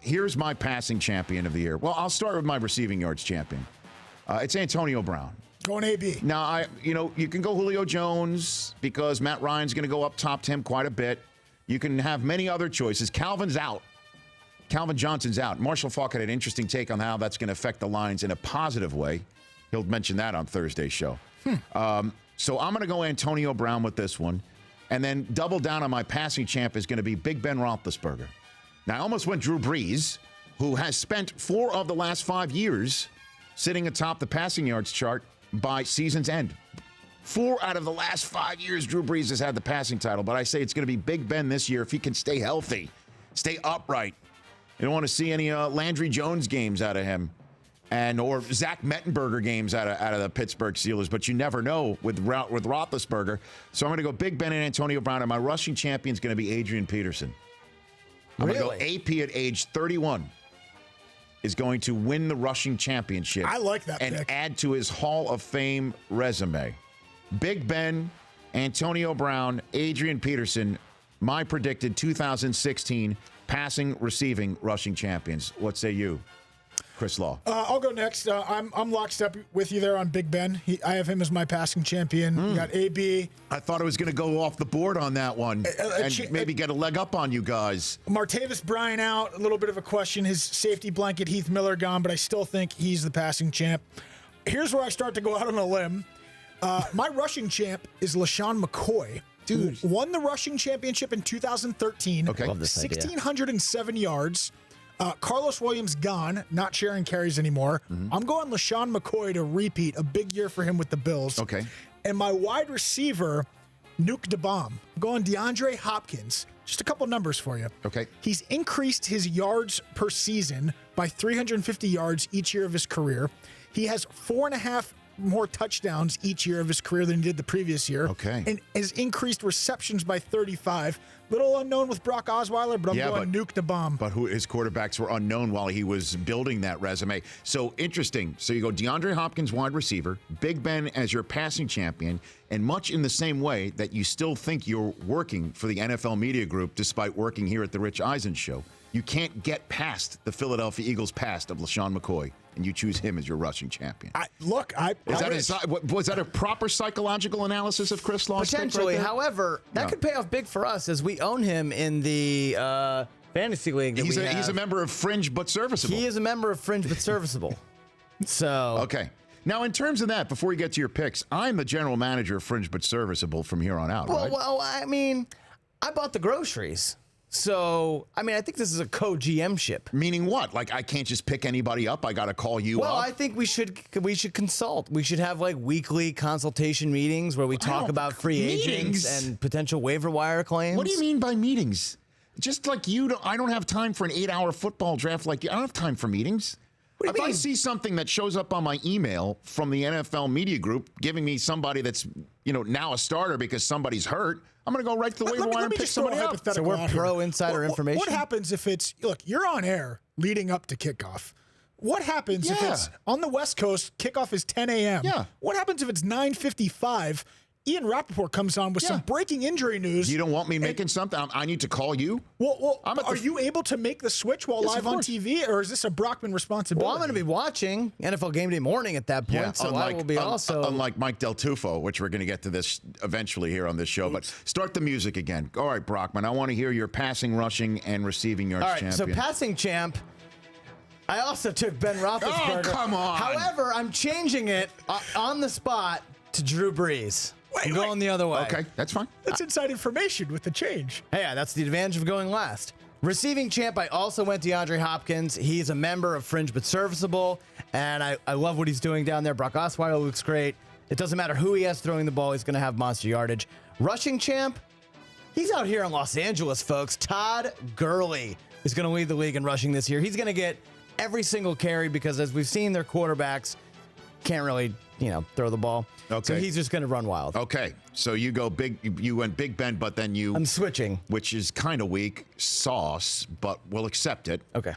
here's my passing champion of the year. Well, I'll start with my receiving yards champion. It's Antonio Brown. Going AB. Now, you can go Julio Jones because Matt Ryan's going to go up top to him quite a bit. You can have many other choices. Calvin's out. Calvin Johnson's out. Marshall Faulk had an interesting take on how that's going to affect the Lions in a positive way. He'll mention that on Thursday's show. So I'm going to go Antonio Brown with this one. And then double down on my passing champ is going to be Big Ben Roethlisberger. Now, I almost went Drew Brees, who has spent 4 of the last 5 years sitting atop the passing yards chart by season's end. 4 out of the last 5 years, Drew Brees has had the passing title. But I say it's going to be Big Ben this year if he can stay healthy, stay upright. You don't want to see any Landry Jones games out of him. Or Zach Mettenberger games out of the Pittsburgh Steelers, but you never know with Roethlisberger. So I'm going to go Big Ben and Antonio Brown, and my rushing champion is going to be Adrian Peterson. I'm going to go AP at age 31 is going to win the rushing championship. I like that and pick. Add to his Hall of Fame resume. Big Ben, Antonio Brown, Adrian Peterson, my predicted 2016 passing, receiving, rushing champions. What say you? Chris Law. I'll go next. I'm lockstep with you there on Big Ben. I have him as my passing champion. You got AB. I thought I was going to go off the board on that one and maybe get a leg up on you guys. Martavis Bryant out. A little bit of a question. His safety blanket, Heath Miller, gone, but I still think he's the passing champ. Here's where I start to go out on a limb. My rushing champ is LaShawn McCoy. Dude. Who won the rushing championship in 2013. Okay. Love this idea. 1,607 yards. Carlos Williams gone, not sharing carries anymore. I'm going LaShawn McCoy to repeat a big year for him with the Bills. Okay. And my wide receiver, Nuke DeBomb. I'm going DeAndre Hopkins. Just a couple numbers for you. Okay. He's increased his yards per season by 350 yards each year of his career. He has 4.5 more touchdowns each year of his career than he did the previous year. Okay. And has increased receptions by 35. Little unknown with Brock Osweiler, but I'm going Nuke DeBomb. But his quarterbacks were unknown while he was building that resume. So interesting. So you go DeAndre Hopkins, wide receiver, Big Ben as your passing champion, and much in the same way that you still think you're working for the NFL Media Group despite working here at the Rich Eisen Show. You can't get past the Philadelphia Eagles' past of LaShawn McCoy, and you choose him as your rushing champion. Was that a proper psychological analysis of Chris Law's pick Potentially. right there? However, that could pay off big for us as we own him in the fantasy league. He's a member of Fringe but Serviceable. He is a member of Fringe but Serviceable. So okay. Now, in terms of that, before you get to your picks, I'm the general manager of Fringe but Serviceable from here on out, right? Well, I mean, I bought the groceries. So, I mean, I think this is a co-GM-ship. Meaning what? Like, I can't just pick anybody up. I got to call you up? Well, I think we should consult. We should have, like, weekly consultation meetings where we talk about free agents and potential waiver wire claims. What do you mean by meetings? Just like I don't have time for an 8-hour football draft like you. I don't have time for meetings. If I see something that shows up on my email from the NFL Media Group giving me somebody that's, now a starter because somebody's hurt, I'm going to go right to the waiver wire and pick somebody up. So we're pro insider information. What happens if look, you're on air leading up to kickoff. What happens if it's on the West Coast, kickoff is 10 a.m.? Yeah. What happens if it's 9:55? Ian Rappaport comes on with some breaking injury news. You don't want me making something? I need to call you? Well, are you able to make the switch while live on TV, or is this a Brockman responsibility? Well, I'm going to be watching NFL Game Day Morning at that point, so I will be also... Unlike Mike Del Tufo, which we're going to get to this eventually here on this show, but start the music again. All right, Brockman, I want to hear your passing, rushing, and receiving yards champion. All right, so passing champ, I also took Ben Roethlisberger. Oh, come on. However, I'm changing it on the spot to Drew Brees. I'm going the other way. Okay, that's fine. That's inside information with the change. Hey, that's the advantage of going last. Receiving champ, I also went DeAndre Hopkins. He's a member of Fringe but Serviceable, and I love what he's doing down there. Brock Osweiler looks great. It doesn't matter who he has throwing the ball. He's going to have monster yardage. Rushing champ, he's out here in Los Angeles, folks. Todd Gurley is going to lead the league in rushing this year. He's going to get every single carry because, as we've seen, their quarterbacks can't really, throw the ball. Okay. So he's just going to run wild. Okay. So you go big. You went Big Ben, but then I'm switching. Which is kind of weak sauce, but we'll accept it. Okay.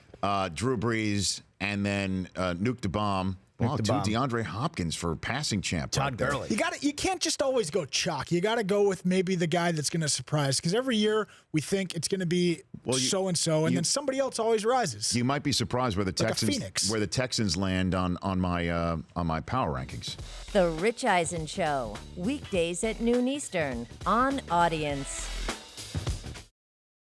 Drew Brees and then Nuke DeBomb Wow, the two bomb. DeAndre Hopkins for passing champ. Todd right there. Gurley. You can't just always go chalk. You got to go with maybe the guy that's going to surprise, because every year we think it's going to be so and so, and then somebody else always rises. You might be surprised where the Like a Phoenix. Texans land on my power rankings. The Rich Eisen Show, weekdays at noon Eastern on Audience.